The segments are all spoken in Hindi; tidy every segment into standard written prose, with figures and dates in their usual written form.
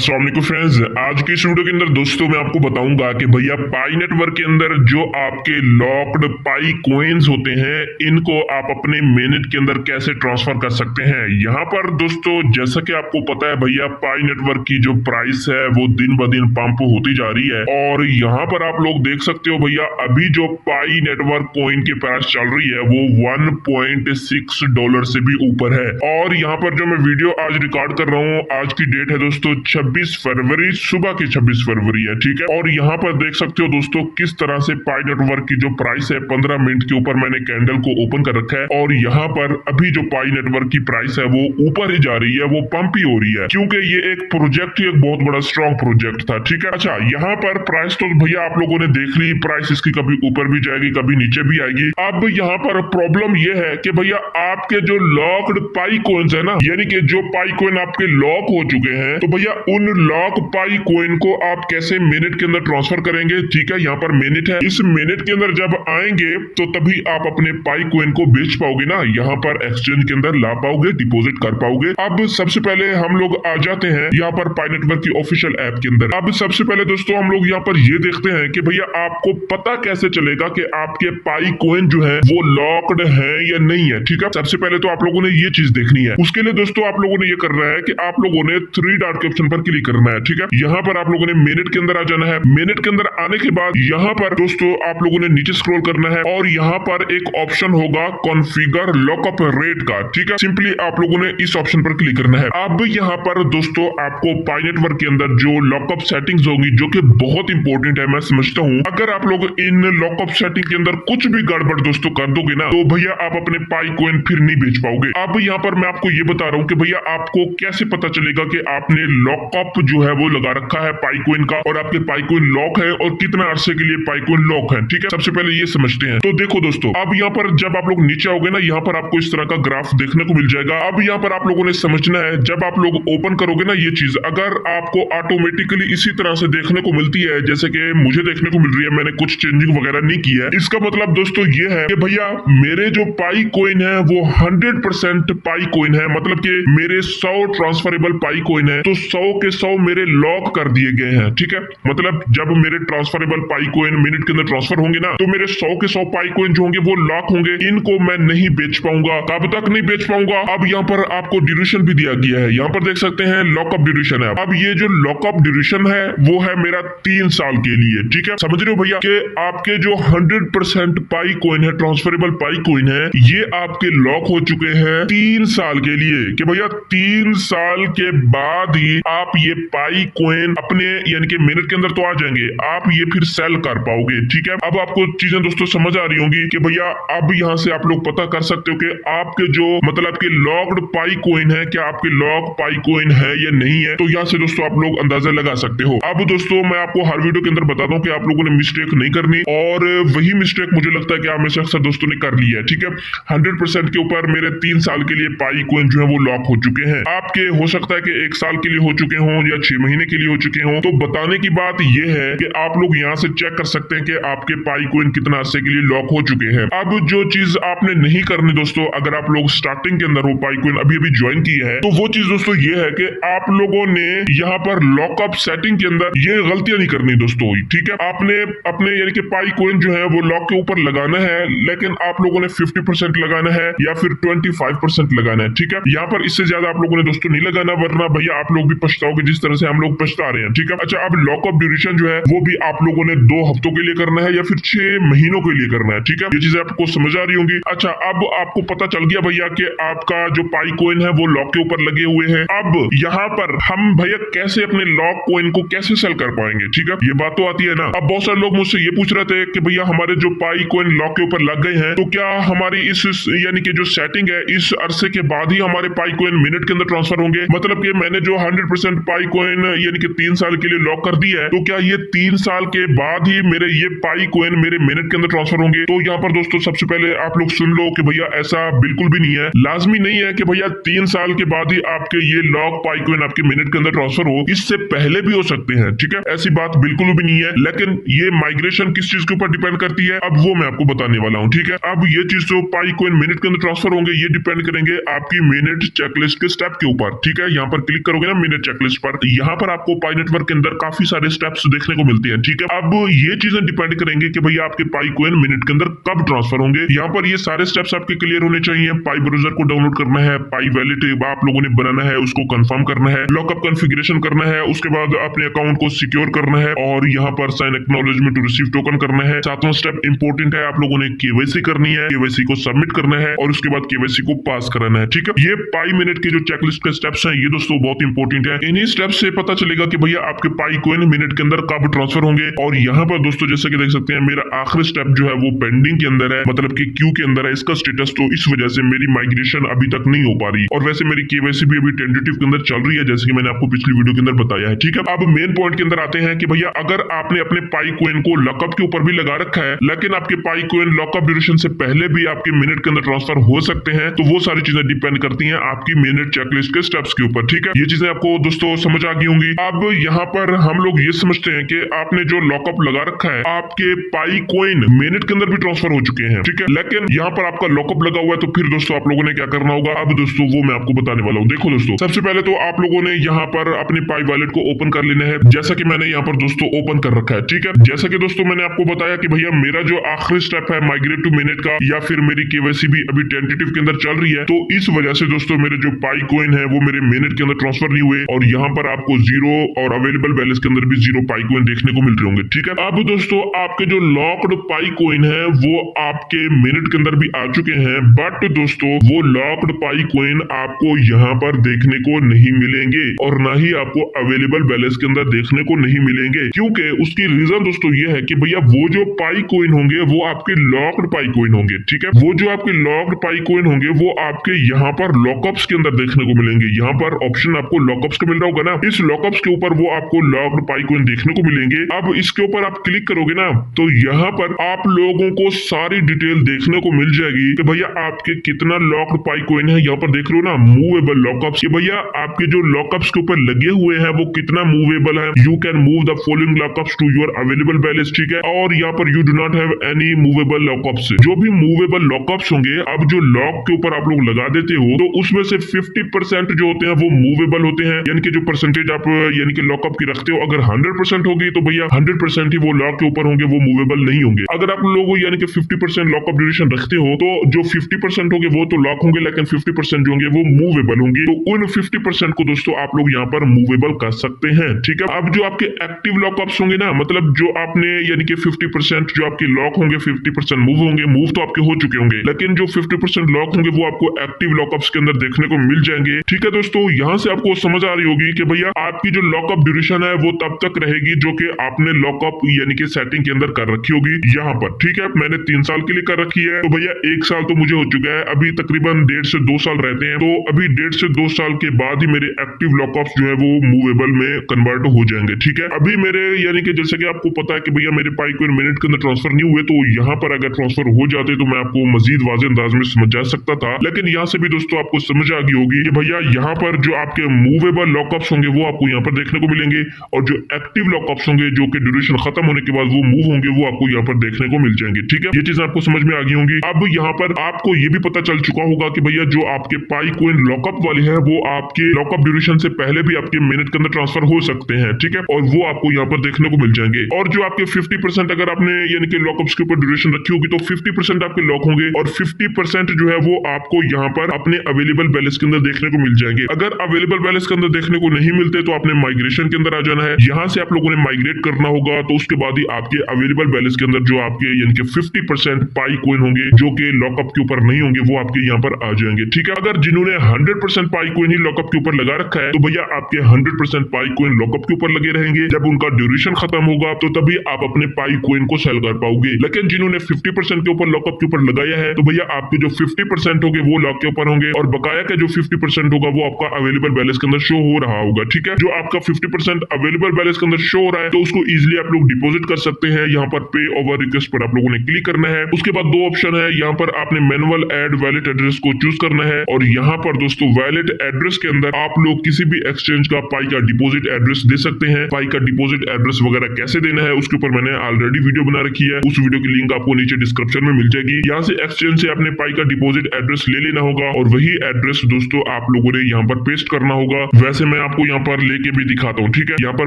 अस्सलाम वालेकुम फ्रेंड्स, आज की इस वीडियो के अंदर दोस्तों मैं आपको बताऊंगा कि भैया पाई नेटवर्क के अंदर जो आपके लॉक्ड पाई कोइंस होते हैं इनको आप अपने मेनेट के अंदर कैसे ट्रांसफर कर सकते हैं। यहाँ पर दोस्तों जैसा कि आपको पता है भैया पाई नेटवर्क की जो प्राइस है वो दिन ब दिन पंप होती जा रही है और यहाँ पर आप लोग देख सकते हो भैया अभी जो पाई नेटवर्क कोइन की प्राइस चल रही है वो $1.6 से भी ऊपर है। और यहाँ पर जो मैं वीडियो आज रिकॉर्ड कर रहा हूँ, आज की डेट है दोस्तों 26 फरवरी, सुबह की 26 फरवरी है, ठीक है। और यहाँ पर देख सकते हो दोस्तों किस तरह से पाई नेटवर्क की जो प्राइस है 15 मिनट के ऊपर मैंने कैंडल को ओपन कर रखा है और यहाँ पर अभी जो पाई नेटवर्क की प्राइस है वो ऊपर ही जा रही है, वो पंप ही हो रही है क्योंकि ये एक प्रोजेक्ट ही एक बहुत बड़ा स्ट्रॉन्ग प्रोजेक्ट था, ठीक है। अच्छा, यहाँ पर प्राइस तो भैया आप लोगों ने देख ली, प्राइस इसकी कभी ऊपर भी जाएगी कभी नीचे भी आएगी। अब यहाँ पर प्रॉब्लम ये है कि भैया आपके जो लॉक्ड पाई कोइंस है ना, यानी कि जो पाई कोइन आपके लॉक हो चुके हैं, तो भैया उन लॉक पाई कोइन को आप कैसे मिनट के अंदर ट्रांसफर करेंगे। ठीक है, यहाँ पर मिनट है, इस मिनट के अंदर जब आएंगे तो तभी आप अपने पाई कोइन को बेच पाओगे ना, यहाँ पर एक्सचेंज के अंदर ला पाओगे, डिपॉजिट कर पाओगे। अब सबसे पहले हम लोग आ जाते हैं यहाँ पर पाई नेटवर्क की ऑफिशियल ऐप के अंदर। अब सबसे पहले दोस्तों हम लोग यहाँ पर ये देखते हैं कि भैया आपको पता कैसे चलेगा कि आपके पाई कोइन जो है वो लॉक्ड है या नहीं है। ठीक है, सबसे पहले तो आप लोगों ने ये चीज देखनी है। उसके लिए दोस्तों आप लोगों ने ये करना है कि आप लोगों ने 3 डॉट के ऑप्शन पर क्लिक करना है, ठीक है। यहाँ पर आप लोगों ने मिनट के अंदर आ जाना है। मिनट के अंदर आने के बाद यहाँ पर दोस्तों आप लोगों ने नीचे स्क्रॉल करना है और यहाँ पर एक ऑप्शन होगा कॉन्फ़िगर लॉकअप रेट का, ठीक है। सिंपली आप लोगों ने इस ऑप्शन पर क्लिक करना है। अब यहाँ पर दोस्तों आपको पाई नेटवर्क के अंदर जो लॉकअप सेटिंग्स होंगी जो कि बहुत इंपॉर्टेंट है, मैं समझता हूँ अगर आप लोग इन लॉकअप सेटिंग के अंदर कुछ भी गड़बड़ दोस्तों कर दोगे ना तो भैया आप अपने पाई कोइन फिर नहीं बेच पाओगे। अब यहाँ पर मैं आपको ये बता रहा हूँ कि भैया आपको कैसे पता चलेगा कि आपने लॉकअप जो है वो लगा रखा है पाई कोइन का और आपके पाई कोइन लॉक है और कितना अरसे के लिए पाई कोइन लॉक है, ठीक है। सबसे पहले ये समझते हैं। तो देखो दोस्तों अब यहाँ पर जब आप लोग नीचे आओगे ना, यहाँ पर आपको इस तरह का ग्राफ देखने को मिल जाएगा। अब यहाँ पर आप लोगों ने समझना है, जब आप लोग ओपन करोगे ना ये चीज अगर आपको ऑटोमेटिकली इसी तरह से देखने को मिलती है जैसे कि मुझे देखने को मिल रही है, मैंने कुछ चेंजिंग वगैरह नहीं की है, इसका मतलब दोस्तों ये है कि भैया मेरे जो पाई कोइन है वो 100% पाई कोइन है, मतलब कि मेरे 100 ट्रांसफरेबल पाई कोइन है तो 100 के 100 मेरे लॉक कर दिए गए हैं, ठीक है। मतलब जब मेरे ट्रांसफरेबल पाई कोइन मिनट के अंदर ट्रांसफर होंगे ना तो मेरे 100 के 100 पाई कोइन जो होंगे वो लॉक होंगे, इनको मैं नहीं बेच पाऊंगा। कब तक नहीं बेच पाऊंगा, अब यहाँ पर आपको ड्यूरेशन भी दिया गया है, यहाँ पर देख सकते हैं लॉकअप ड्यूरेशन है। अब ये जो लॉकअप ड्यूरेशन है वो है मेरा 3 साल के लिए, ठीक है। समझ रहे हो भैया कि आपके जो 100% पाई कोइन है, ट्रांसफरेबल पाई कोइन है, ये आपके लॉक हो चुके हैं 3 साल के लिए, कि भैया 3 साल के बाद ही आप ये पाई कोइन अपने यानी कि मिनट के अंदर तो आ जाएंगे, आप ये फिर सेल कर पाओगे, ठीक है। अब आपको चीजें दोस्तों समझ आ रही होंगी कि भैया अब यहाँ से आप लोग पता कर सकते हो कि आपके जो मतलब कि लॉक्ड पाई कोइन है, क्या आपके लॉक पाई कोइन है या नहीं है। तो यहाँ से दोस्तों आप लोग अंदाजा लगा सकते हो। अब दोस्तों मैं आपको हर वीडियो के अंदर बताता हूँ कि आप लोगों ने मिस्टेक नहीं करनी और वही मिस्टेक मुझे लगता है कि आप में से अक्सर दोस्तों ने कर ली है, ठीक है। 100% के ऊपर मेरे 3 साल के लिए पाई कोइन जो है वो लॉक हो चुके हैं। आपके हो सकता है कि 1 साल के लिए हो चुके हों या 6 महीने के लिए हो चुके हों। तो बताने की बात यह है कि आप लोग यहाँ से चेक कर सकते हैं कि आपके पाई कोइन कितना अरसे के लिए लॉक हो चुके हैं। अब जो चीज आपने नहीं करनी दोस्तों, अगर आप लोग स्टार्टिंग के अंदर वो पाई कोइन अभी अभी ज्वाइन की है तो वो चीज दोस्तों ये है कि आप लोगों ने यहाँ पर लॉकअप सेटिंग के अंदर ये गलतियां नहीं करनी दोस्तों, ठीक है। आपने अपने यानी कि पाई कोइन जो है वो लॉक के ऊपर लगाना है, लेकिन आप लोगों ने 50% लगाना है या फिर 25% लगाना है, ठीक है। यहाँ पर इससे ज्यादा आप लोगों ने दोस्तों नहीं लगाना, वरना भैया आप लोग भी पछताओगे जिस तरह से हम लोग पछता रहे हैं, ठीक है। अच्छा, अब लॉकअप ड्यूरेशन जो है वो भी आप लोगों ने 2 हफ्तों के लिए करना है या फिर 6 महीनों के लिए करना है, ठीक है। ये चीजें आपको समझ आ रही होंगी। अच्छा, अब आपको पता चल गया भैया कि आपका जो पाई कोइन है वो लॉक के ऊपर लगे हुए हैं। अब यहाँ पर हम भैया कैसे अपने लॉक कोइन को कैसे सेल कर पाएंगे, ठीक है। ये बात तो आती है ना। अब बहुत सारे लोग मुझसे ये पूछ रहे थे कि भैया हमारे जो पाई कोइन लॉक के ऊपर लग गए हैं तो क्या हमारी इस यानी कि जो सेटिंग है इस अरसे के बाद ही हमारे पाई कोइन मिनट के अंदर ट्रांसफर होंगे। मतलब कि मैंने जो 100% पाई कोइन यानी कि 3 साल के लिए लॉक कर दी है तो क्या ये 3 साल के बाद ही मेरे ये पाई कोइन मेरे मिनट के अंदर ट्रांसफर होंगे। तो यहाँ पर दोस्तों सबसे पहले आप लोग सुन लो कि भैया ऐसा बिल्कुल भी नहीं है। लाजमी नहीं है कि भैया 3 साल के बाद ही आपके ये लॉक पाई कोइन आपके मिनट के अंदर ट्रांसफर हो, इससे पहले भी हो सकते हैं, ठीक है। ऐसी बात बिल्कुल भी नहीं है, लेकिन ये माइग्रेशन किस चीज के ऊपर डिपेंड करती है अब वो मैं आपको बताने वाला हूँ, ठीक है। अब ये चीज जो पाई कोइन मिनट के अंदर ट्रांसफर होंगे ये डिपेंड करेंगे आपकी मिनट चेकलिस्ट के स्टेप के ऊपर, ठीक है। यहाँ पर क्लिक करोगे ना मिनट चेकलिस्ट चेकलिस्ट पर। यहाँ पर आपको पाई नेटवर्क के अंदर काफी सारे स्टेप्स देखने को मिलते हैं, ठीक है। अब ये चीजें डिपेंड करेंगे कि भैया आपके पाई कॉइन मिनट के अंदर कब ट्रांसफर होंगे। यहाँ पर ये सारे स्टेप्स आपके क्लियर होने चाहिए। पाई ब्राउजर को डाउनलोड करना है, पाई वैलेट आप लोगों ने बनाना है, उसको कंफर्म करना है, लॉकअप कॉन्फ़िगरेशन करना है, उसके बाद अपने अकाउंट को सिक्योर करना है और यहाँ पर sign acknowledgement to receive token करना है। सातवां स्टेप इंपॉर्टेंट है, आप लोगों ने केवाईसी करनी है, केवाईसी को सबमिट करना है और उसके बाद केवाईसी को पास कराना है, ठीक है। ये पाई मिनट के जो चेकलिस्ट के स्टेप्स हैं ये दोस्तों बहुत इंपॉर्टेंट है। इन्हीं स्टेप्स से पता चलेगा कि भैया आपके पाई कॉइन मिनट के अंदर कब ट्रांसफर होंगे। और यहाँ पर दोस्तों जैसे कि देख सकते हैं मेरा आखिरी स्टेप जो है वो पेंडिंग के अंदर है, मतलब कि क्यू के अंदर है इसका स्टेटस, तो इस वजह से मेरी माइग्रेशन अभी तक नहीं हो पा रही। और वैसे मेरी केवाईसी भी अभी टेंटेटिव के अंदर चल रही है, जैसे कि मैंने आपको पिछली वीडियो के अंदर बताया है, ठीक है। अब मेन पॉइंट के अंदर आते हैं कि भैया अगर आपने अपने पाई कॉइन को लॉकअप के ऊपर भी लगा रखा है, लेकिन आपके पाई कॉइन लॉकअप ड्यूरेशन से पहले भी आपके मिनट के अंदर ट्रांसफर हो सकते हैं, तो वो सारी चीजें डिपेंड करती हैं आपकी मिनट चेकलिस्ट के स्टेप्स के ऊपर, ठीक है। ये चीजें आपको दोस्तों समझ आ गई होंगी। अब यहाँ पर हम लोग ये समझते हैं कि आपने जो लॉकअप लगा रखा है, आपके पाई कॉइन मिनट के अंदर भी ट्रांसफर हो चुके हैं, ठीक है, लेकिन यहाँ पर आपका लॉकअप लगा हुआ है, तो फिर दोस्तों आप लोगों ने क्या करना होगा। अब दोस्तों वो मैं आपको बताने वाला हूँ। देखो दोस्तों, सबसे पहले तो आप लोगों ने यहाँ पर अपने पाई वॉलेट को ओपन कर लेना है, जैसा कि मैंने यहाँ पर दोस्तों ओपन कर रखा है, ठीक है। जैसा कि दोस्तों मैंने आपको बताया कि भैया मेरा जो आखिरी स्टेप है माइग्रेट टू मिनट का, या फिर मेरी केवाईसी भी अभी टेंटेटिव के अंदर चल रही है, तो इस वजह से दोस्तों मेरे जो पाई कॉइन है वो मेरे मिनट के अंदर ट्रांसफर नहीं हुए और यहाँ पर आपको 0 और अवेलेबल बैलेंस के अंदर भी 0 पाई कॉइन देखने को मिल रहे होंगे, ठीक है। अब दोस्तों आपके जो लॉक्ड पाई कॉइन है वो आपके मिनट के अंदर भी आ चुके हैं, बट दोस्तों वो लॉक्ड पाई कॉइन आपको यहाँ पर देखने को नहीं मिलेंगे और ना ही आपको अवेलेबल बैलेंस के अंदर देखने को नहीं मिलेंगे, क्योंकि उसकी रीजन दोस्तों ये है कि भैया वो जो पाई कॉइन होंगे वो आपके लॉक्ड पाई कॉइन होंगे, ठीक है। वो जो आपके लॉक्ड पाई कॉइन होंगे वो आपके यहाँ पर लॉकअप्स के अंदर देखने को मिलेंगे। यहाँ पर ऑप्शन आपको लॉकअप्स का मिल रहा होगा ना, इस लॉकअप्स के ऊपर वो आपको लॉक्ड पाई कॉइन देखने को मिलेंगे। अब इसके ऊपर आप क्लिक करोगे ना, तो यहाँ पर आप लोगों को सारी डिटेल देखने को मिल जाएगी कि भैया आपके कितना लॉक्ड पाई कॉइन है। यहाँ पर देख रहे हो ना मूवेबल लॉकअप्स, कि भैया आपके जो लॉकअप्स के ऊपर लगे हुए हैं वो कितना मूवेबल है। You can move the following lockups to your available balance, ठीक है। और यहाँ पर you do not have any movable lockups. जो भी मूवेबल लॉकअप्स होंगे, अब जो लॉक के ऊपर आप लोग लगा देते हो तो उसमें से 50% जो होते हैं वो मूवेबल होते हैं, यानी कि जो परसेंटेज आप यानी कि लॉकअप की रखते हो, अगर 100% होगी तो भैया 100% ही वो लॉक के ऊपर होंगे, वो मूवेबल नहीं होंगे। अगर आप लोग यानी कि 50% लॉकअप ड्यूरेशन रखते हो तो जो 50% होंगे वो तो लॉक होंगे, लेकिन 50% जो होंगे वो मूवेबल होंगे। तो उन 50% को दोस्तों आप लोग यहाँ पर मूवेबल कर सकते हैं, ठीक है। अब जो आपके एक्टिव लॉकअप्स होंगे ना, मतलब जो आपने यानी कि 50% जो आपके लॉक होंगे, 50% मूव होंगे, मूव तो आपके हो चुके होंगे, लेकिन जो 50% लॉक होंगे वो आपको एक्टिव लॉकअप्स के अंदर देखने को मिल जाएंगे, ठीक है दोस्तों। यहाँ से आपको समझ आ रही होगी कि भैया आपकी जो लॉकअप ड्यूरेशन है वो तब तक रहेगी जो कि आपने लॉकअप यानी कि सेटिंग के अंदर कर रखी होगी यहाँ पर, ठीक है। मैंने 3 साल के लिए कर रखी है, तो भैया 1 साल तो मुझे हो चुका है, अभी तकरीबन 1.5 से 2 साल रहते हैं, तो अभी 1.5 से 2 साल के बाद ही मेरे एक्टिव लॉकअप्स जो है वो मूवेबल में कन्वर्ट हो जाएंगे, ठीक है। अभी मेरे यानी कि जैसे कि आपको पता है कि भैया मेरे पाई कॉइन मिनट के अंदर ट्रांसफर नहीं हुए, तो यहाँ पर अगर ट्रांसफर हो जाते तो मैं आपको मजीद वाज़ेह अंदाज में समझा सकता था, लेकिन यहाँ से भी दोस्तों आपको समझ आ गई होगी कि भैया यहाँ पर जो आपके मूवेबल लॉकअप्स होंगे वो आपको यहाँ पर देखने को मिलेंगे और जो एक्टिव लॉकअप्स होंगे जो कि ड्यूरेशन खत्म होने के बाद वो मूव होंगे वो आपको यहाँ पर देखने को मिल जाएंगे, ठीक है। ये चीजें आपको समझ में आ गई होंगी। अब यहाँ पर आपको ये भी पता चल चुका होगा कि भैया जो आपके पाई कॉइन लॉकअप वाले हैं वो आपके लॉकअप ड्यूरेशन से पहले भी आपके मिनट के अंदर ट्रांसफर हो सकते हैं, ठीक है, और वो आपको यहाँ पर देखने को मिल जाएंगे। और जो आपके 50% अगर आपने यानी कि लॉकअप्स के ऊपर ड्यूरेशन रखी होगी तो 50% आपके लॉक होंगे और 50% जो है वो आपको यहाँ पर अपने अवेलेबल बैलेंस के अंदर देखने को मिल जाएंगे। अगर अवेलेबल बैलेंस के अंदर देखने को नहीं मिलते तो आपने माइग्रेशन के अंदर आ जाना है, यहाँ से आप लोगों ने माइग्रेट करना होगा, तो उसके बाद ही आपके अवेलेबल बैलेंस के अंदर जो आपके यानी कि 50% पाई कॉइन होंगे जो कि लॉकअप के ऊपर नहीं होंगे वो आपके यहाँ पर आ जाएंगे, ठीक है। अगर जिन्होंने 100% पाई कॉइन ही लॉकअप के ऊपर लगा रखा है तो भैया आपके 100% पाई कॉइन लॉकअप के ऊपर लगे रहेंगे। जब उनका ड्यूरेशन खत्म होगा तो तभी आप अपने पाई कॉइन को सेल कर पाओगे। लेकिन जिन्होंने 50% के ऊपर लॉकअप के ऊपर लगाया है तो भैया आपके जो 50% होंगे वो लॉक के ऊपर होंगे और बकाया का जो 50% होगा वो आपका अवेलेबल बैलेंस के अंदर शो हो रहा होगा, ठीक है। जो आपका 50% अवेलेबल बैलेंस के अंदर शो हो रहा है तो उसको इजीली आप लोग डिपॉजिट कर सकते हैं। यहाँ पर पे ओवर रिक्वेस्ट पर आप लोगों ने क्लिक करना है। उसके बाद 2 ऑप्शन है, यहाँ पर आपने मैनुअल ऐड वैलेट एड्रेस को चूज करना है और यहाँ पर दोस्तों वैलेट एड्रेस के अंदर आप लोग किसी भी एक्सचेंज का पाई का डिपॉजिट एड्रेस दे सकते हैं। पाई का डिपॉजिट एड्रेस वगैरह कैसे देना है उसके ऊपर मैंने ऑलरेडी वीडियो बना रखी है, उस वीडियो की लिंक आपको नीचे डिस्क्रिप्शन में मिल जाएगी। यहाँ से एक्सचेंज से अपने पाई का डिपॉजिट एड्रेस ले लेना होगा और वही एड्रेस दोस्तों आप लोगों ने यहाँ पर पेस्ट करना होगा। वैसे मैं आपको यहाँ पर लेके भी दिखाता हूँ। ठीक है, यहाँ पर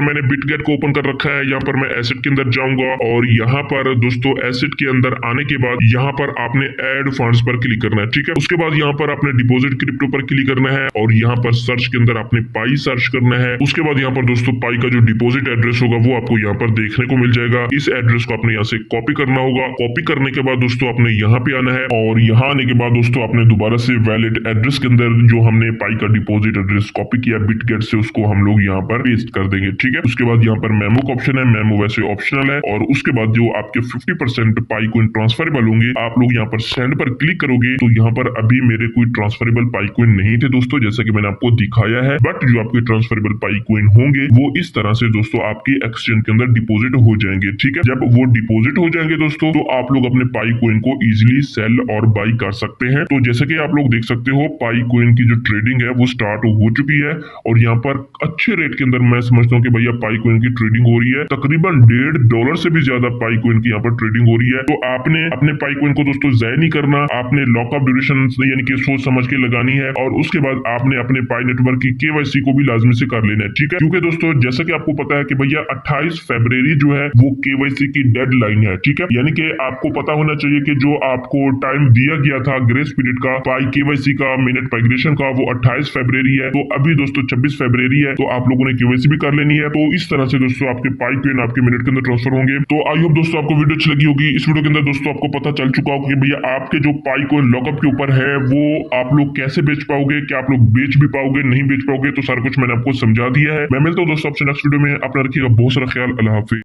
मैंने बिटगेट को ओपन कर रखा है। यहाँ पर मैं एसेट के अंदर जाऊंगा और यहाँ पर दोस्तों एसेट के अंदर आने के बाद यहाँ पर आपने ऐड फंड्स पर क्लिक करना है। ठीक है, उसके बाद यहाँ पर आपने डिपॉजिट क्रिप्टो पर क्लिक करना है और यहाँ पर सर्च के अंदर आपने पाई सर्च करना है। उसके बाद यहाँ पर दोस्तों पाई का जो डिपॉजिट एड्रेस होगा वो आपको यहाँ पर देखने को मिल जाएगा। इस एड्रेस को आपने यहाँ से कॉपी करना होगा। कॉपी करने के बाद दोस्तों आपने यहाँ पे आना है और यहाँ आने के बाद दोस्तों आपने दोबारा से वैलिड एड्रेस के अंदर जो हमने पाई का डिपॉजिट एड्रेस कॉपी किया बिटगेट से उसको हम लोग यहाँ पर पेस्ट कर देंगे। ठीक है, उसके बाद यहाँ पर मेमो का ऑप्शन है। मेमो वैसे ऑप्शनल है और उसके बाद जो आपके 50% पाई कोइन ट्रांसफरेबल होंगे आप लोग यहाँ पर सेंड पर क्लिक करोगे तो यहाँ पर अभी मेरे कोई ट्रांसफरेबल पाई कोइन नहीं थे दोस्तों, जैसा कि मैंने आपको दिखाया है। बट जो आपके ट्रांसफरेबल पाई कोइन होंगे वो इस तरह से दोस्तों आपके एक्सचेंज के अंदर डिपॉजिट हो जाएंगे। ठीक है, जब वो डिपॉजिट हो जाएंगे दोस्तों तो आप लोग अपने पाई कोइन को इजिली सेल और बाई कर सकते हैं। तो जैसे कि आप लोग देख सकते हो पाई कोइन की जो ट्रेडिंग है वो स्टार्ट हो चुकी है और यहाँ पर अच्छे रेट के अंदर मैं समझता हूँ कि भैया पाई कोइन की ट्रेडिंग हो रही है। तकरीबन $1.5 से भी ज्यादा पाई कोइन की यहाँ पर ट्रेडिंग हो रही है। तो आपने अपने पाई कोइन को दोस्तों ज़ाया नहीं करना, आपने लॉकअप ड्यूरेशन यानी कि सोच समझ के लगानी है और उसके बाद आपने अपने पाई नेटवर्क की केवाईसी को भी लाजमी से कर लेना है। ठीक है, क्योंकि दोस्तों जैसा कि आपको पता है कि भैया 28 फरवरी जो है वो केवाईसी की डेडलाइन है। ठीक है, यानी कि आपको पता होना चाहिए कि जो आपको टाइम दिया गया था ग्रेस पीरियड का पाई केवाईसी का मिनट माइग्रेशन का वो 28 फरवरी है। तो अभी दोस्तों 26 फरवरी है तो आप लोगों ने केवाईसी भी कर लेनी है। तो इस तरह से दोस्तों आपके पाई कोइन आपके मिनट के अंदर ट्रांसफर होंगे। तो आई होप दोस्तों आपको वीडियो अच्छी लगी होगी। इस वीडियो के अंदर दोस्तों आपको पता चल चुका होगा कि भैया आपके जो पाई कोइन लॉकअप के ऊपर है वो आप लोग कैसे बेच पाओगे, क्या आप लोग बेच भी पाओगे, नहीं बेच पाओगे, तो सारा कुछ मैंने आपको समझा दिया है। मैं मिलता हूँ दोस्तों आपसे नेक्स्ट वीडियो में। अपना रखिएगा बहुत सारा ख्याल। अल्लाह हाफिज।